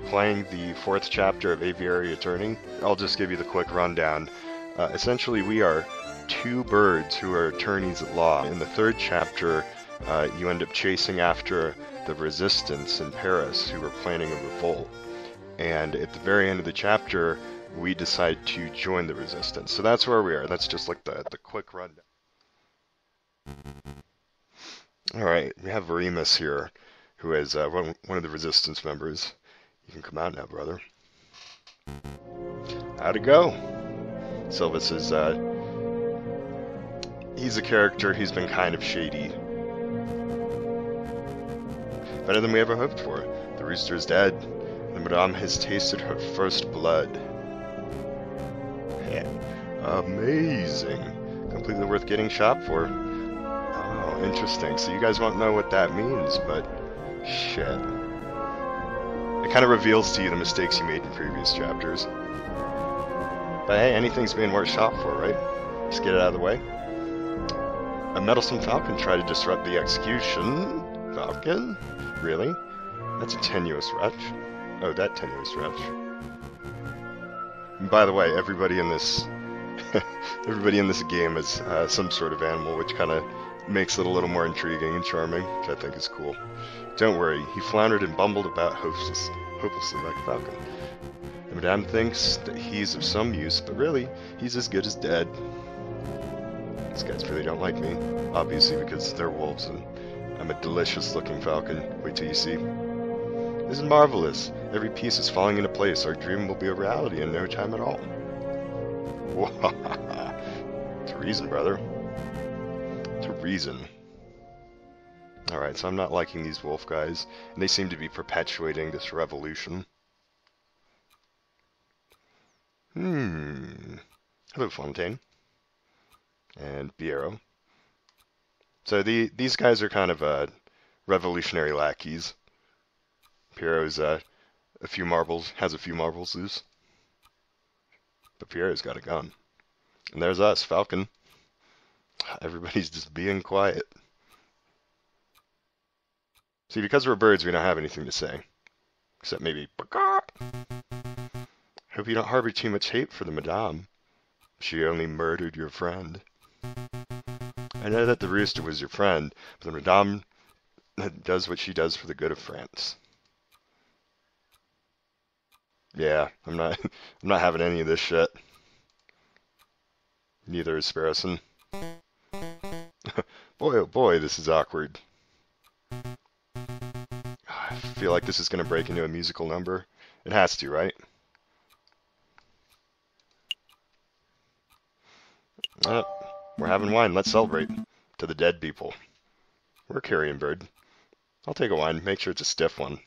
playing the 4th chapter of Aviary Attorney. I'll just give you the quick rundown. Essentially, we are two birds who are attorneys at law. In the 3rd chapter, you end up chasing after the resistance in Paris who were planning a revolt. And at the very end of the chapter, we decide to join the resistance. So that's where we are. That's just like the quick rundown. Alright, we have Remus here, who is one of the resistance members. You can come out now, brother. How'd it go? Silvis is, he's a character who's been kind of shady. Better than we ever hoped for. The rooster is dead. The madame has tasted her first blood. Amazing. Completely worth getting shot for. Oh, interesting. So you guys won't know what that means, but shit. It kind of reveals to you the mistakes you made in previous chapters. But hey, anything's being worth shot for, right? Just get it out of the way. A meddlesome Falcon tried to disrupt the execution. Falcon? Really? That's a tenuous wretch. Oh, that tenuous wretch. And by the way, everybody in this game is some sort of animal, which kind of makes it a little more intriguing and charming, which I think is cool. Don't worry, he floundered and bumbled about hopelessly like a falcon. The madame thinks that he's of some use, but really, he's as good as dead. These guys really don't like me, obviously because they're wolves and I'm a delicious-looking falcon. Wait till you see. This is marvelous. Every piece is falling into place. Our dream will be a reality in no time at all. To reason, brother. To reason. Alright, so I'm not liking these wolf guys, and they seem to be perpetuating this revolution. Hello, Fontaine. And Biero. So these guys are kind of revolutionary lackeys. Piero's has a few marbles loose. But Piero's got a gun. And there's us, Falcon. Everybody's just being quiet. See, because we're birds, we don't have anything to say. Except maybe, hope you don't harbor too much hate for the madame. She only murdered your friend. I know that the rooster was your friend, but the madame does what she does for the good of France. Yeah, I'm not having any of this shit. Neither is Sparrowson. Boy, oh boy, this is awkward. I feel like this is going to break into a musical number. It has to, right? We're having wine. Let's celebrate. To the dead people. We're a carrion bird. I'll take a wine. Make sure it's a stiff one.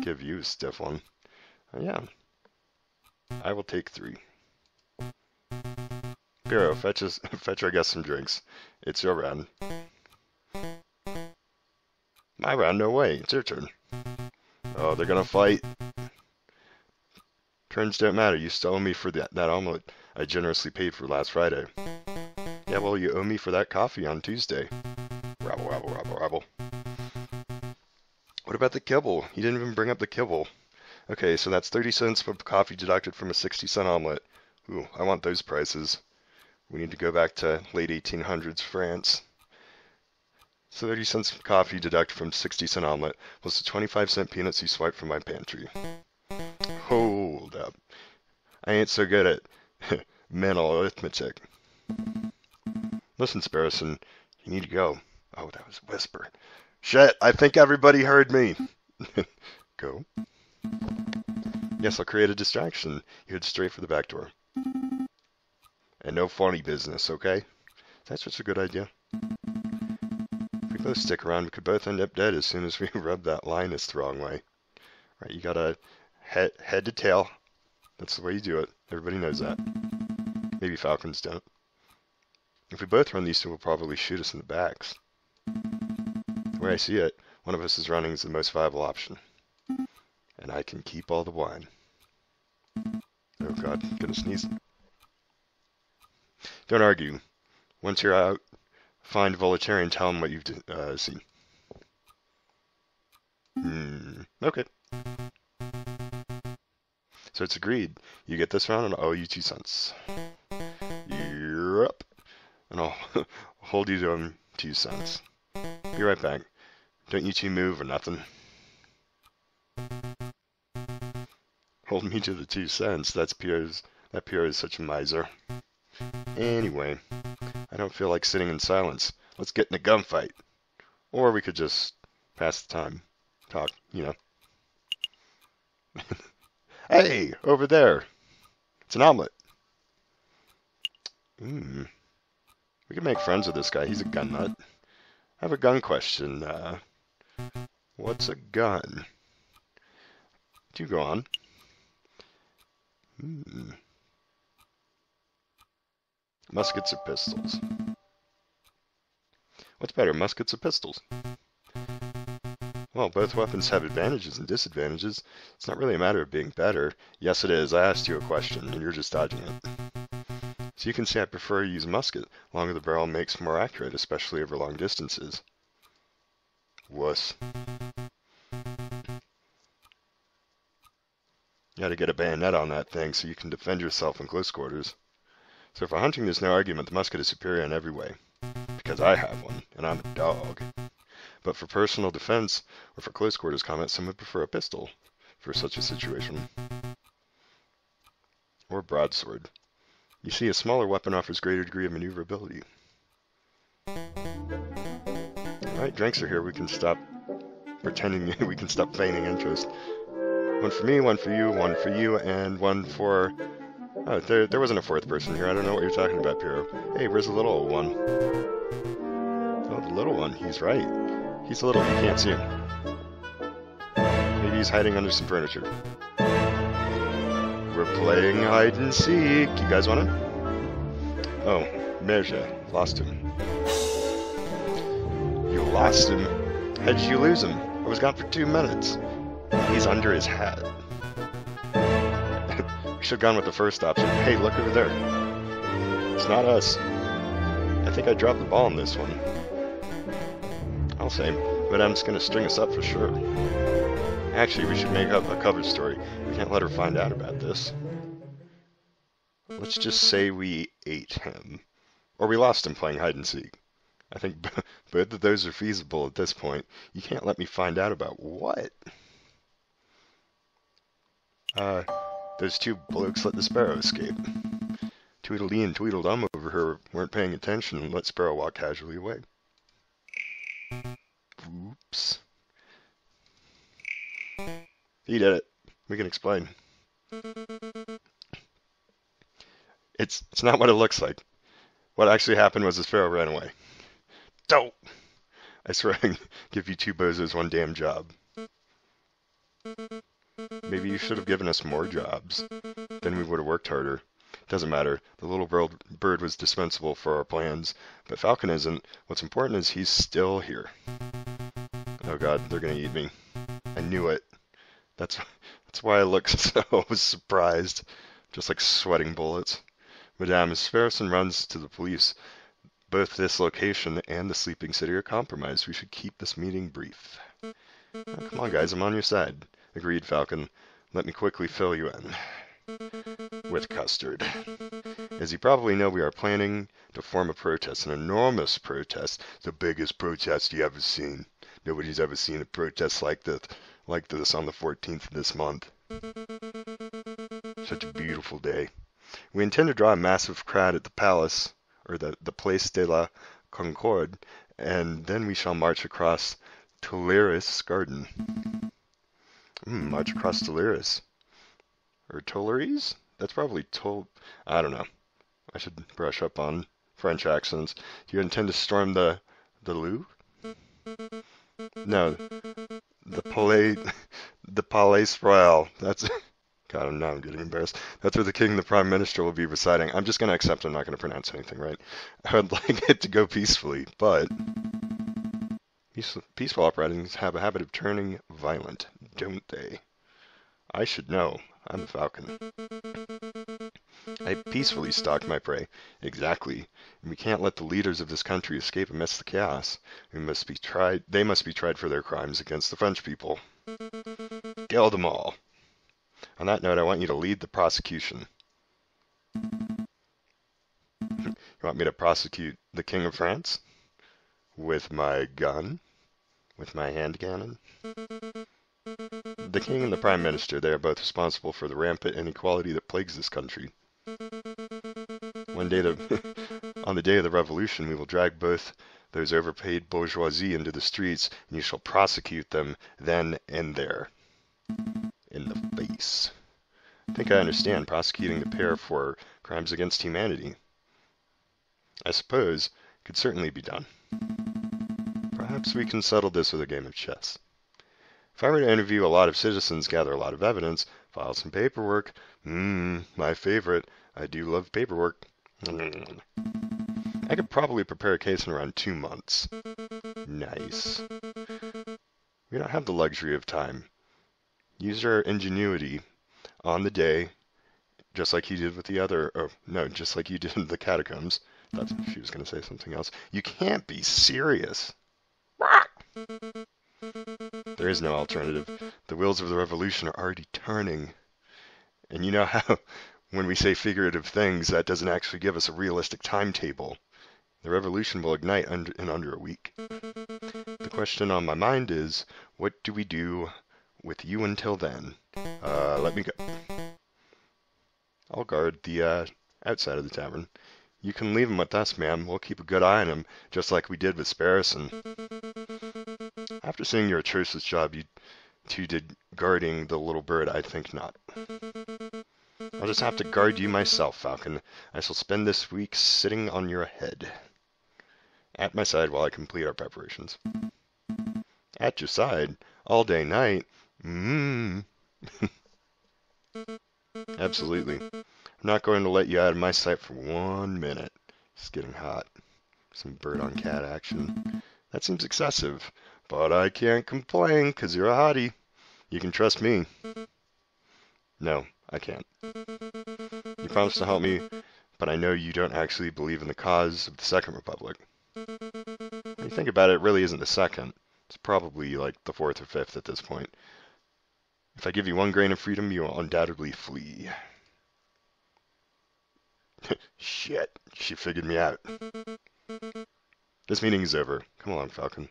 Give you a stiff one. Yeah. I will take 3. Piero, fetch our guest some drinks. It's your round. My round? No way. It's your turn. Oh, they're gonna fight. Turns don't matter. You still owe me for that omelet I generously paid for last Friday. Yeah, well, you owe me for that coffee on Tuesday. Rabble, rabble, rabble, rabble. What about the kibble? You didn't even bring up the kibble. Okay, so that's 30 cents for coffee deducted from a 60-cent omelet. Ooh, I want those prices. We need to go back to late 1800s France. So 30 cents for coffee deducted from 60-cent omelet plus the 25-cent peanuts you swiped from my pantry. Hold up. I ain't so good at mental arithmetic. Listen, Sparrowson, you need to go. Oh, that was a whisper. Shit, I think everybody heard me. Go. Yes, I'll create a distraction. You head straight for the back door. And no funny business, okay? That's just a good idea. If we both stick around, we could both end up dead as soon as we rub that Linus the wrong way. Right, you gotta head to tail. That's the way you do it. Everybody knows that. Maybe falcons don't. If we both run, these two will probably shoot us in the backs. The way I see it, one of us is running is the most viable option. And I can keep all the wine. Oh god, I'm gonna sneeze. Don't argue. Once you're out, find Volataire and tell him what you've seen. Okay. So it's agreed. You get this round and I'll owe you 2 cents. You're up. And I'll hold you to 2 cents. Be right back. Don't you two move or nothing. Hold me to the 2 cents. That Pierre is such a miser. Anyway, I don't feel like sitting in silence. Let's get in a gunfight. Or we could just pass the time. Talk, you know. Hey, over there. It's an omelet. We can make friends with this guy. He's a gun nut. I have a gun question. What's a gun? Do you go on? Muskets or pistols? What's better, muskets or pistols? Well, both weapons have advantages and disadvantages. It's not really a matter of being better. Yes, it is. I asked you a question, and you're just dodging it. So you can see I prefer to use a musket. Longer the barrel makes more accurate, especially over long distances. Wuss. You gotta get a bayonet on that thing so you can defend yourself in close quarters. So for hunting, there's no argument. The musket is superior in every way. Because I have one, and I'm a dog. But for personal defense, or for close quarters combat, some would prefer a pistol for such a situation. Or broadsword. You see, a smaller weapon offers greater degree of maneuverability. Alright, drinks are here. We can stop pretending, we can stop feigning interest. One for me, one for you, and one for... Oh, there wasn't a fourth person here. I don't know what you're talking about, Piero. Hey, where's the little one? Oh, the little one. He's right. He's little. You can't see him. Maybe he's hiding under some furniture. We're playing hide and seek. You guys want him? Oh, Merja. Lost him. You lost him? How did you lose him? I was gone for 2 minutes. He's under his hat. We should have gone with the first option. Hey, look over there. It's not us. I think I dropped the ball on this one. I'll say, Madame's gonna string us up for sure. Actually, we should make up a cover story. We can't let her find out about this. Let's just say we ate him. Or we lost him playing hide and seek. I think both of those are feasible at this point. You can't let me find out about what? Those 2 blokes let the Sparrow escape. Tweedledee and Tweedledum over here weren't paying attention and let Sparrow walk casually away. Oops. He did it. We can explain. It's not what it looks like. What actually happened was the Sparrow ran away. Dope! I swear I can give you 2 bozos 1 damn job. Maybe you should have given us more jobs. Then we would have worked harder. Doesn't matter. The little bird was dispensable for our plans, but Falcon isn't. What's important is he's still here. Oh god, they're gonna eat me. I knew it. That's why I look so surprised. Just like sweating bullets. Madame, as Farrison runs to the police, both this location and the sleeping city are compromised. We should keep this meeting brief. Oh, come on guys, I'm on your side. Agreed, Falcon. Let me quickly fill you in. With custard. As you probably know, we are planning to form a protest, an enormous protest, the biggest protest you ever seen. Nobody's ever seen a protest like this on the 14th of this month. Such a beautiful day. We intend to draw a massive crowd at the palace, or the Place de la Concorde, and then we shall march across Tuileries Garden. March across Tuileries. Or Tuileries? That's probably I don't know. I should brush up on French accents. Do you intend to storm the Louvre? No. The Palais Royal. That's... God, now I'm getting embarrassed. That's where the king and the prime minister will be residing. I'm just going to accept I'm not going to pronounce anything right. I would like it to go peacefully, but... Peaceful uprisings have a habit of turning violent, don't they? I should know. I'm a falcon. I peacefully stalk my prey. Exactly. And we can't let the leaders of this country escape amidst the chaos. They must be tried for their crimes against the French people. Kill them all. On that note, I want you to lead the prosecution. You want me to prosecute the King of France? With my gun? With my hand cannon? The King and the Prime Minister, they are both responsible for the rampant inequality that plagues this country. On the day of the revolution, we will drag both those overpaid bourgeoisie into the streets, and you shall prosecute them then and there. In the face. I think I understand prosecuting the pair for crimes against humanity. I suppose it could certainly be done. Perhaps we can settle this with a game of chess. If I were to interview a lot of citizens, gather a lot of evidence, file some paperwork, my favorite, I do love paperwork. I could probably prepare a case in around 2 months. Nice. We don't have the luxury of time. Use your ingenuity on the day, just like you did with the other, just like you did in the catacombs. That's, she was going to say something else. You can't be serious. There is no alternative. The wheels of the revolution are already turning. And you know how, when we say figurative things, that doesn't actually give us a realistic timetable. The revolution will ignite in under a week. The question on my mind is, what do we do with you until then? Let me go. I'll guard the outside of the tavern. You can leave him with us, ma'am. We'll keep a good eye on him, just like we did with Sparrison. After seeing your atrocious job you two did guarding the little bird, I think not. I'll just have to guard you myself, Falcon. I shall spend this week sitting on your head. At my side while I complete our preparations. At your side? All day, night? Absolutely. I'm not going to let you out of my sight for 1 minute. It's getting hot. Some bird-on-cat action. That seems excessive, but I can't complain because you're a hottie. You can trust me. No, I can't. You promised to help me, but I know you don't actually believe in the cause of the Second Republic. When you think about it, it really isn't the second. It's probably like the fourth or fifth at this point. If I give you 1 grain of freedom, you will undoubtedly flee. Shit, she figured me out. This meeting is over. Come along, Falcon.